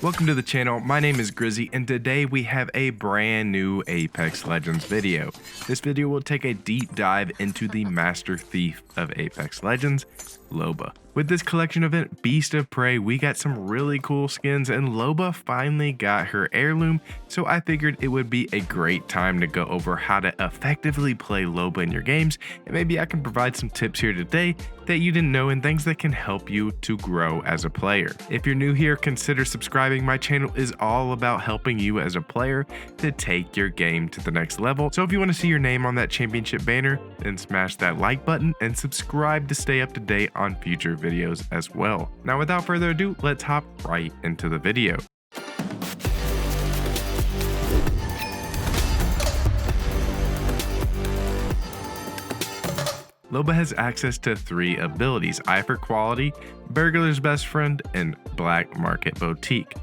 Welcome to the channel, my name is Grizzy, and today we have a brand new Apex Legends video. This video will take a deep dive into the master thief of Apex Legends, Loba. With this collection event, Beast of Prey, we got some really cool skins, and Loba finally got her heirloom, so I figured it would be a great time to go over how to effectively play Loba in your games, and maybe I can provide some tips here today that you didn't know and things that can help you to grow as a player. If you're new here, consider subscribing. My channel is all about helping you as a player to take your game to the next level, so if you want to see your name on that championship banner, then smash that like button and subscribe to stay up to date on future videos as well. Now without further ado, let's hop right into the video. Loba has access to 3 abilities: Eye for Quality, Burglar's Best Friend, and Black Market Boutique.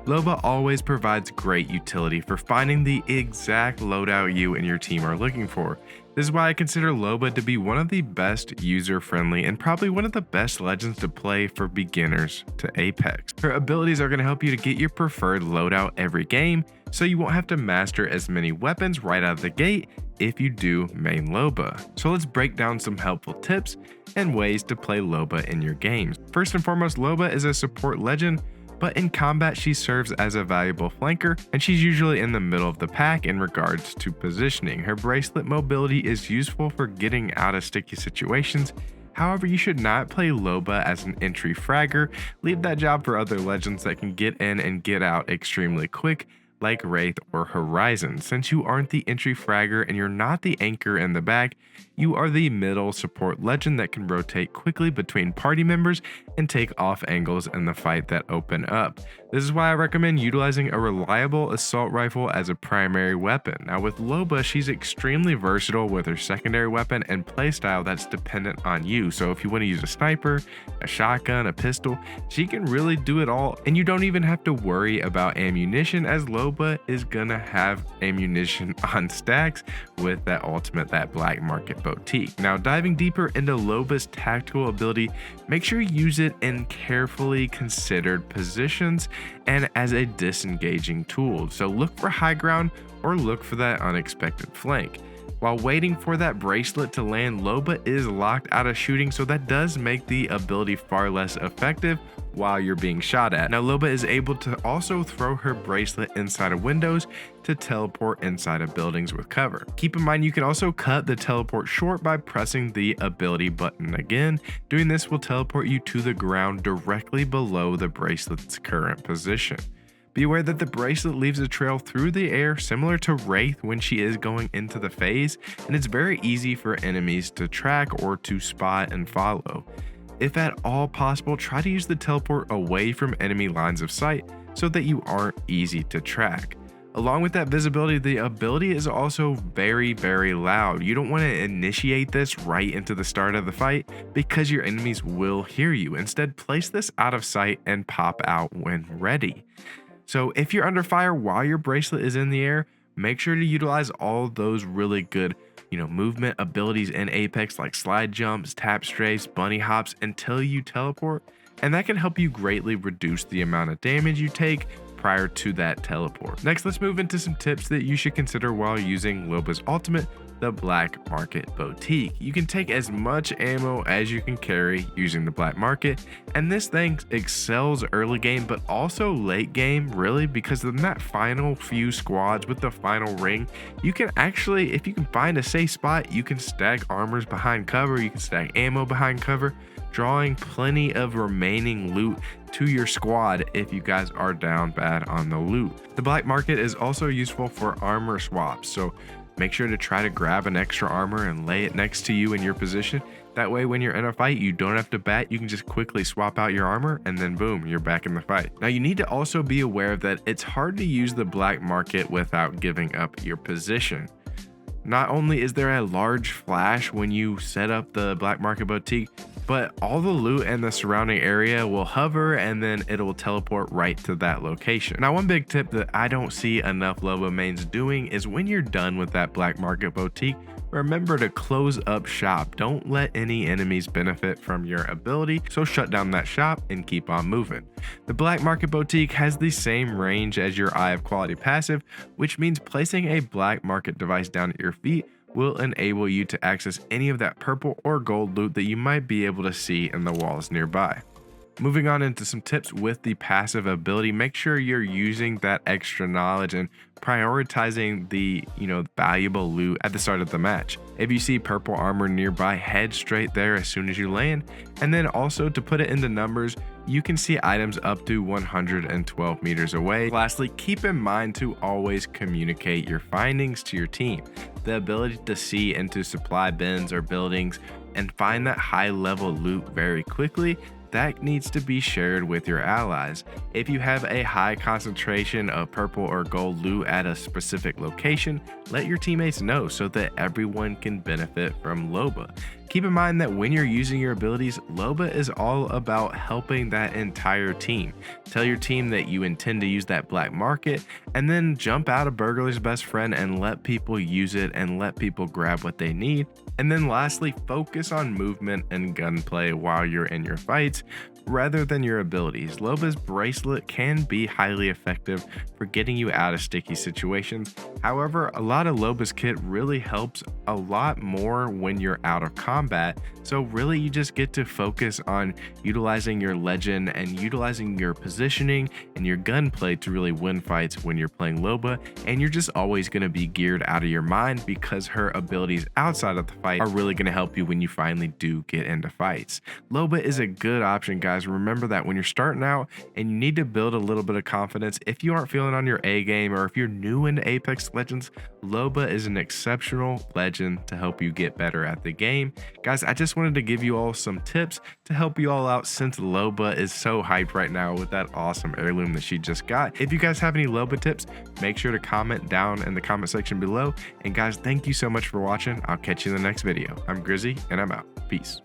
Loba always provides great utility for finding the exact loadout you and your team are looking for. This is why I consider Loba to be one of the best user-friendly and probably one of the best legends to play for beginners to Apex. Her abilities are going to help you to get your preferred loadout every game, so you won't have to master as many weapons right out of the gate if you do main Loba. So let's break down some helpful tips and ways to play Loba in your games. First and foremost, Loba is a support legend, but in combat she serves as a valuable flanker, and she's usually in the middle of the pack in regards to positioning. Her bracelet mobility is useful for getting out of sticky situations. However, you should not play Loba as an entry fragger. Leave that job for other legends that can get in and get out extremely quick, like Wraith or Horizon. Since you aren't the entry fragger and you're not the anchor in the back, you are the middle support legend that can rotate quickly between party members and take off angles in the fight that open up. This is why I recommend utilizing a reliable assault rifle as a primary weapon. Now with Loba, she's extremely versatile with her secondary weapon and playstyle that's dependent on you. So if you want to use a sniper, a shotgun, a pistol, she can really do it all, and you don't even have to worry about ammunition, as Loba is gonna have ammunition on stacks with that ultimate, that Black Market Boutique. Now diving deeper into Loba's tactical ability, make sure you use it in carefully considered positions and as a disengaging tool. So look for high ground or look for that unexpected flank. While waiting for that bracelet to land, Loba is locked out of shooting, so that does make the ability far less effective while you're being shot at. Now Loba is able to also throw her bracelet inside of windows to teleport inside of buildings with cover. Keep in mind you can also cut the teleport short by pressing the ability button again. Doing this will teleport you to the ground directly below the bracelet's current position. Be aware that the bracelet leaves a trail through the air similar to Wraith when she is going into the phase, and it's very easy for enemies to track or to spot and follow. If at all possible, try to use the teleport away from enemy lines of sight so that you aren't easy to track. Along with that visibility, the ability is also very loud. You don't want to initiate this right into the start of the fight because your enemies will hear you. Instead, place this out of sight and pop out when ready. So if you're under fire while your bracelet is in the air, make sure to utilize all those really good movement abilities in Apex, like slide jumps, tap strafes, bunny hops until you teleport, and that can help you greatly reduce the amount of damage you take prior to that teleport. Next, let's move into some tips that you should consider while using Loba's ultimate, the Black Market Boutique. You can take as much ammo as you can carry using the Black Market, and this thing excels early game but also late game, really, because in that final few squads with the final ring, you can actually, if you can find a safe spot, you can stack armors behind cover, you can stack ammo behind cover, drawing plenty of remaining loot to your squad if you guys are down bad on the loot. The Black Market is also useful for armor swaps, so make sure to try to grab an extra armor and lay it next to you in your position. That way when you're in a fight, you don't have to bat, you can just quickly swap out your armor and then boom, you're back in the fight. Now you need to also be aware that it's hard to use the Black Market without giving up your position. Not only is there a large flash when you set up the Black Market Boutique, but all the loot and the surrounding area will hover and then it will teleport right to that location. Now, one big tip that I don't see enough Loba mains doing is when you're done with that Black Market Boutique, remember to close up shop. Don't let any enemies benefit from your ability, so shut down that shop and keep on moving. The Black Market Boutique has the same range as your Eye of Quality passive, which means placing a Black Market device down at your feet will enable you to access any of that purple or gold loot that you might be able to see in the walls nearby. Moving on into some tips with the passive ability, make sure you're using that extra knowledge and prioritizing the valuable loot at the start of the match. If you see purple armor nearby, head straight there as soon as you land. And then also, to put it into numbers, you can see items up to 112 meters away. Lastly, keep in mind to always communicate your findings to your team. The ability to see into supply bins or buildings and find that high level loot very quickly, that needs to be shared with your allies. If you have a high concentration of purple or gold loot at a specific location, let your teammates know so that everyone can benefit from Loba. Keep in mind that when you're using your abilities, Loba is all about helping that entire team. Tell your team that you intend to use that black market, and then jump out of Burglar's Best Friend and let people use it and let people grab what they need. And then lastly, focus on movement and gunplay while you're in your fights rather than your abilities. Loba's bracelet can be highly effective for getting you out of sticky situations. However, a lot of Loba's kit really helps a lot more when you're out of combat. So really, you just get to focus on utilizing your legend and utilizing your positioning and your gunplay to really win fights when you're playing Loba. And you're just always going to be geared out of your mind because her abilities outside of the fight are really going to help you when you finally do get into fights. Loba is a good option, guys. Remember that when you're starting out and you need to build a little bit of confidence, if you aren't feeling on your A game or if you're new into Apex Legends, Loba is an exceptional legend to help you get better at the game. Guys, I just wanted to give you all some tips to help you all out since Loba is so hyped right now with that awesome heirloom that she just got. If you guys have any Loba tips, make sure to comment down in the comment section below. And guys, thank you so much for watching. I'll catch you in the next video. I'm Grizzy and I'm out. Peace.